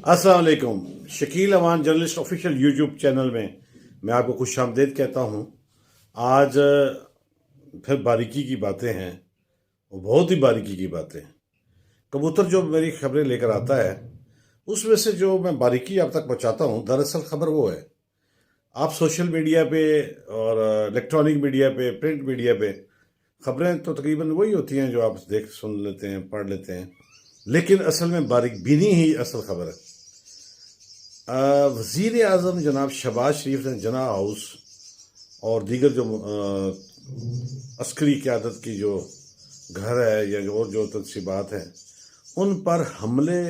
अस्सलाम वालेकुम। Shakeel Awan journalist official YouTube channel में मैं आपको खुश आमदीद कहता हूँ। आज फिर बारीकी की बातें हैं, और बहुत ही बारीकी की बातें हैं। कबूतर जो मेरी खबरें लेकर आता है, उसमें से जो मैं बारीकी आप तक पहुँचाता हूँ, दरअसल खबर वो है। आप सोशल मीडिया पे और इलेक्ट्रॉनिक मीडिया पे, प्रिंट मीडिया पे खबरें तो तकरीबन वही होती हैं जो आप देख सुन लेते हैं, पढ़ लेते हैं, लेकिन असल में बारीक बीनी ही असल खबर है। वज़ीर आज़म जनाब शहबाज शरीफ ने जना हाउस और दीगर जो अस्करी क़यादत की जो घर है या जो तनसीबात हैं, उन पर हमले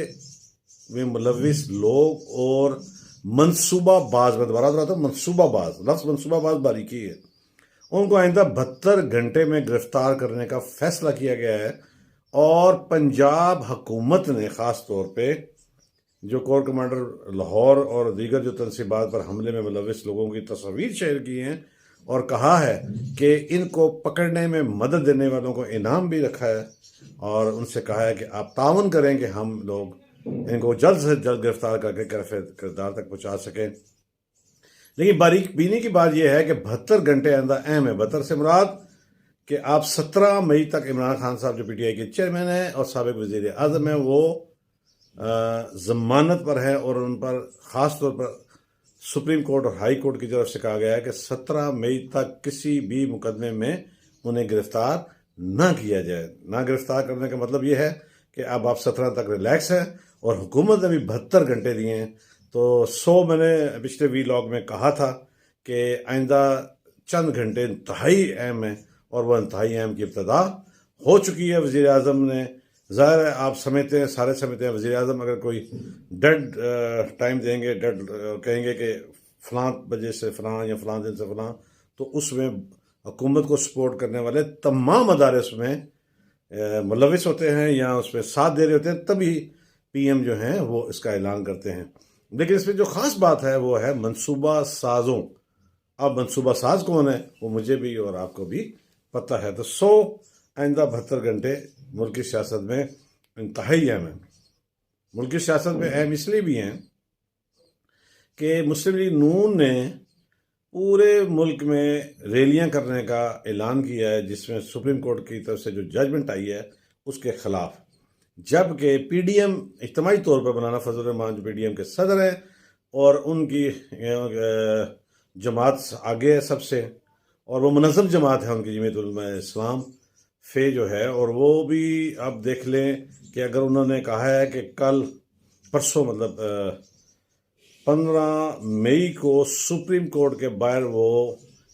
में मुलविस लोग और मनसूबाबाज, मैं दोबारा दोहराता हूँ, मनसूबाबाज, लफ्ज़ मनसूबाबाज बारीकी है, उनको आइंदा 72 घंटे में गिरफ्तार करने का फैसला किया गया है। और पंजाब हुकूमत ने ख़ास तौर पे जो कोर कमांडर लाहौर और दीगर जो तनसीबात पर हमले में मुलविस लोगों की तस्वीर शेयर की हैं और कहा है कि इनको पकड़ने में मदद देने वालों को इनाम भी रखा है, और उनसे कहा है कि आप ताउन करें कि हम लोग इनको जल्द से जल्द गिरफ्तार करके किरदार तक पहुँचा सकें। लेकिन बारीक बीनी की बात यह है कि 72 घंटे आइंदा अहम है। 72 से मुराद कि आप 17 मई तक इमरान खान साहब जो PTI के चेयरमैन हैं और साबिक वज़ीर आज़म हैं, वो ज़मानत पर है, और उन पर ख़ास तौर पर सुप्रीम कोर्ट और हाई कोर्ट की तरफ से कहा गया है कि 17 मई तक किसी भी मुकदमे में उन्हें गिरफ्तार ना किया जाए। ना गिरफ्तार करने का मतलब ये है कि अब आप 17 तक रिलैक्स हैं, और हुकूमत ने भी 72 घंटे दिए हैं। तो 100 मैंने पिछले वीलॉग में कहा था कि आइंदा चंद घंटे इंतहाई अहम है, और वह इंतहाई अहम की इब्तदा हो चुकी है। वज़ीर आज़म ने, ज़ाहिर है आप समझते हैं, सारे समझते हैं, वज़ीर आज़म अगर कोई डेड टाइम देंगे, डेड कहेंगे कि फ़लाँ बजे से फ़लाँ या फ़लाँ दिन से फ़लाँ, तो उसमें हुकूमत को सपोर्ट करने वाले तमाम अदारे उसमें मुलविस होते हैं या उसमें साथ दे रहे होते हैं, तभी PM जो हैं वो इसका ऐलान करते हैं। लेकिन इसमें जो ख़ास बात है वो है मनसूबा साज़ों। अब मनसूबा साज कौन है वो मुझे भी और आपको भी पता है। तो 100 आइंदा 72 घंटे मुल्क की सियासत में इंतहाई अहम है। मुल्क की सियासत में अहम इसलिए भी हैं कि मुस्लिम लीग नून ने पूरे मुल्क में रैलियां करने का ऐलान किया है, जिसमें सुप्रीम कोर्ट की तरफ से जो जजमेंट आई है उसके खिलाफ। जबकि PDM इज्तिमाई तौर पर मौलाना फजल रहमान जो PDM के सदर हैं और उनकी जमात आगे है सबसे, और वो मुनज़्ज़म जमात है उनकी, जमीयत उलमा इस्लाम फे जो है, और वो भी आप देख लें कि अगर उन्होंने कहा है कि कल परसों मतलब 15 मई को सुप्रीम कोर्ट के बाहर वो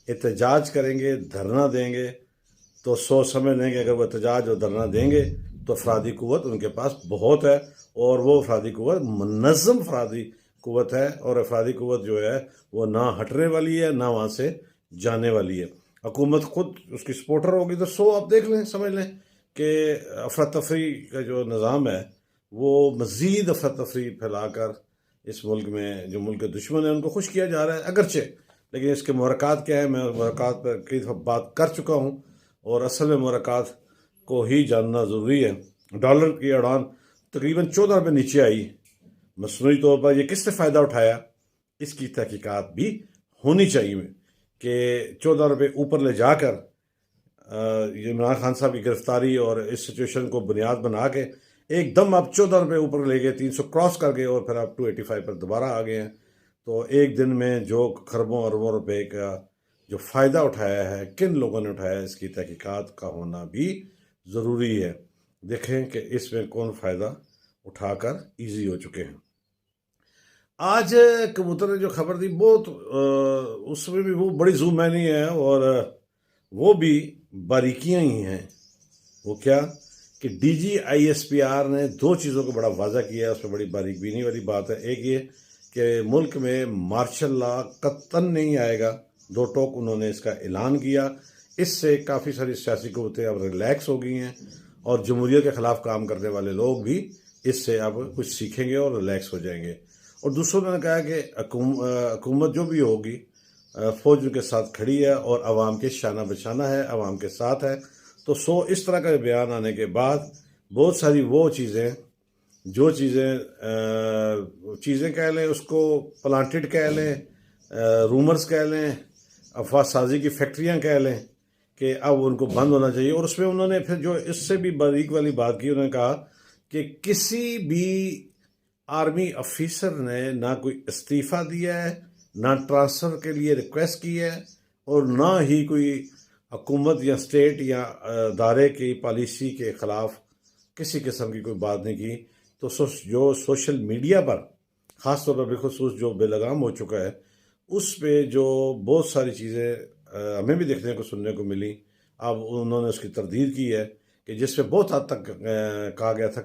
एहतजाज करेंगे, धरना देंगे, तो सोच समझ लें कि अगर वो एहतजाज और धरना देंगे तो अफरादी कुव्वत उनके पास बहुत है, और वो अफरादी कुव्वत मुनज़्ज़म अफरादी कुव्वत है, और अफरादी कुव्वत जो है वो ना हटने वाली है ना वहाँ से जाने वाली है। हुकूमत खुद उसकी सपोर्टर होगी, तो 100 आप देख लें, समझ लें कि अफरा तफरी का जो निज़ाम है वो मज़ीद अफरा तफरी फैलाकर इस मुल्क में जो मुल्क के दुश्मन है उनको खुश किया जा रहा है अगरचे। लेकिन इसके मुहर्रकात क्या है, मैं मुहर्रकात पर कई दफ़ा बात कर चुका हूँ, और असल में मुहर्रकात को ही जानना ज़रूरी है। डॉलर की उड़ान तकरीबन 14 रुपये नीचे आई मसनूई तौर पर। ये किसने फ़ायदा उठाया, इसकी तहकीकात भी होनी चाहिए कि 14 रुपये ऊपर ले जाकर इमरान खान साहब की गिरफ्तारी और इस सिचुएशन को बुनियाद बना के एकदम आप 14 रुपये ऊपर ले गए, 300 क्रॉस कर गए, और फिर आप 285 पर दोबारा आ गए हैं। तो एक दिन में जो खरबों अरबों रुपए का जो फ़ायदा उठाया है, किन लोगों ने उठाया है, इसकी तहकीकात का होना भी ज़रूरी है। देखें कि इसमें कौन फ़ायदा उठाकर ईजी हो चुके हैं। आज कबूतर ने जो खबर दी बहुत उसमें भी वो बड़ी जूम मैनी है, और वो भी बारीकियां ही हैं। वो क्या कि DG ISPR ने 2 चीज़ों को बड़ा वाज़ा किया है, उसमें बड़ी बारीक बीनी वाली बात है। एक ये कि मुल्क में मार्शल लॉ कतन नहीं आएगा, 2 टोक उन्होंने इसका ऐलान किया। इससे काफ़ी सारी सियासी कुव्वतें अब रिलैक्स हो गई हैं, और जमहूरियत के ख़िलाफ़ काम करने वाले लोग भी इससे अब कुछ सीखेंगे और रिलैक्स हो जाएंगे। और दूसरों ने कहा कि हुकूमत जो भी होगी फ़ौज उनके साथ खड़ी है और अवाम के शाना बशाना है, अवाम के साथ है। तो इस तरह का बयान आने के बाद बहुत सारी वो चीज़ें جو چیزیں کہہ لیں، اس کو پلانٹڈ کہہ لیں، رومرز کہہ لیں، افواہ سازی کی فیکٹریاں کہہ لیں، کہ اب ان کو بند ہونا چاہیے۔ اور اس میں انہوں نے پھر جو اس سے بھی باریک والی بات کی، انہوں نے کہا کہ کسی بھی آرمی افیسر نے نہ کوئی استعفیٰ دیا ہے، نہ ٹرانسفر کے لیے ریکویسٹ کی ہے، اور نہ ہی کوئی حکومت یا اسٹیٹ یا ادارے کی پالیسی کے خلاف کسی قسم کی کوئی بات نہیں کی۔ تو جو سوشل میڈیا پر خاص طور پر بالخصوص جو بے لگام ہو چکا ہے، اس پہ جو بہت ساری چیزیں ہمیں بھی دیکھنے کو سننے کو ملی، اب انہوں نے اس کی تردید کی ہے کہ جس پہ بہت حد تک کہا گیا تھا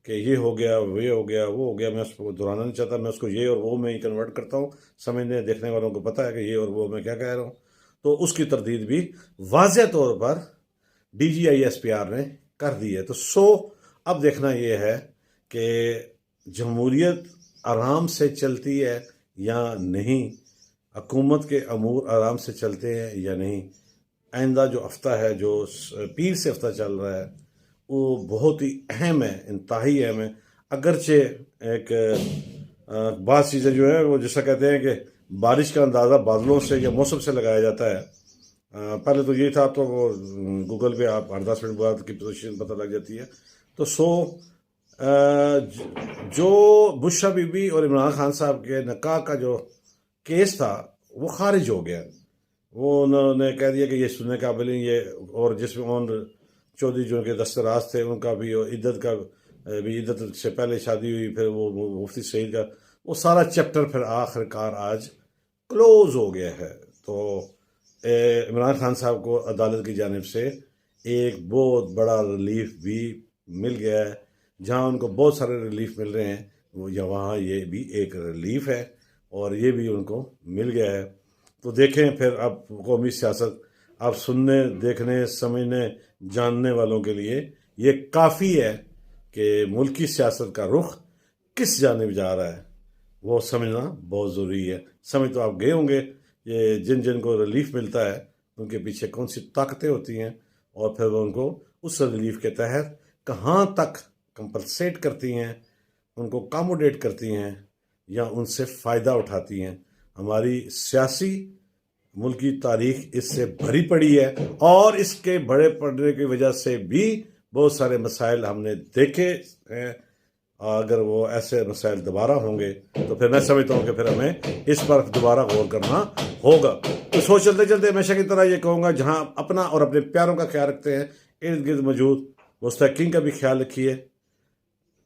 کہ یہ ہو گیا، وہ ہو گیا، وہ ہو گیا، میں اس کو دہرانا نہیں چاہتا، میں اس کو یہ اور وہ میں ہی کنورٹ کرتا ہوں، سمجھنے دیکھنے والوں کو پتہ ہے کہ یہ اور وہ میں کیا کہہ رہا ہوں۔ تو اس کی تردید بھی واضح طور پر D G I S P R نے کر دی ہے۔ تو اب دیکھنا یہ ہے کہ جمہوریت آرام سے چلتی ہے یا نہیں، حکومت کے امور آرام سے چلتے ہیں یا نہیں۔ آئندہ جو ہفتہ ہے، جو پیر سے ہفتہ چل رہا ہے، وہ بہت ہی اہم ہے، انتہائی اہم ہے۔ اگرچہ ایک بعض چیزیں جو ہیں وہ جیسا کہتے ہیں کہ بارش کا اندازہ بادلوں سے یا موسم سے لگایا جاتا ہے۔ پہلے تو یہ تھا، تو وہ گوگل پہ آپ 8-10 منٹ بعد کی پوزیشن پتہ لگ جاتی ہے۔ تو جو بشرا بی بی اور عمران خان صاحب کے نکاح کا جو کیس تھا وہ خارج ہو گیا، وہ انہوں نے کہہ دیا کہ یہ سننے قابل نہیں، یہ اور جس میں چودھری جو کے دستراز تھے ان کا بھی، عدت کا بھی، عدت سے پہلے شادی ہوئی، پھر وہ مفتی سعید کا وہ سارا چیپٹر پھر آخر کار آج کلوز ہو گیا ہے۔ تو عمران خان صاحب کو عدالت کی جانب سے ایک بہت بڑا ریلیف بھی مل گیا ہے، جہاں ان کو بہت سارے ریلیف مل رہے ہیں، وہاں یہ بھی ایک ریلیف ہے اور یہ بھی ان کو مل گیا ہے۔ تو دیکھیں پھر اب قومی سیاست اب سننے، دیکھنے، سمجھنے، جاننے والوں کے لیے یہ کافی ہے کہ ملکی سیاست کا رخ کس جانب جا رہا ہے، وہ سمجھنا بہت ضروری ہے۔ سمجھ تو آپ گئے ہوں گے یہ جن کو ریلیف ملتا ہے ان کے پیچھے کون سی طاقتیں ہوتی ہیں، اور پھر وہ ان کو اس ریلیف کے تحت کہاں تک کمپنسیٹ کرتی ہیں، ان کو کاموڈیٹ کرتی ہیں یا ان سے فائدہ اٹھاتی ہیں۔ ہماری سیاسی ملکی تاریخ اس سے بھری پڑی ہے، اور اس کے بڑے پڑنے کی وجہ سے بھی بہت سارے مسائل ہم نے دیکھے ہیں۔ اگر وہ ایسے مسائل دوبارہ ہوں گے تو پھر میں سمجھتا ہوں کہ پھر ہمیں اس پر دوبارہ غور کرنا ہوگا۔ تو چلتے چلتے ہمیشہ کی طرح یہ کہوں گا، جہاں اپنا اور اپنے پیاروں کا خیال رکھتے ہیں، ارد گرد موجود مستحقین کا بھی خیال رکھیے۔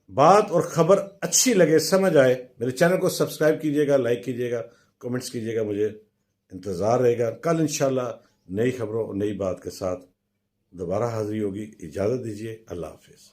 بات اور خبر اچھی لگے، سمجھ آئے، میرے چینل کو سبسکرائب کیجیے گا، لائک کیجیے گا، کمنٹس کیجیے گا، مجھے انتظار رہے گا۔ کل انشاءاللہ نئی خبروں اور نئی بات کے ساتھ دوبارہ حاضری ہوگی۔ اجازت دیجیے، اللہ حافظ۔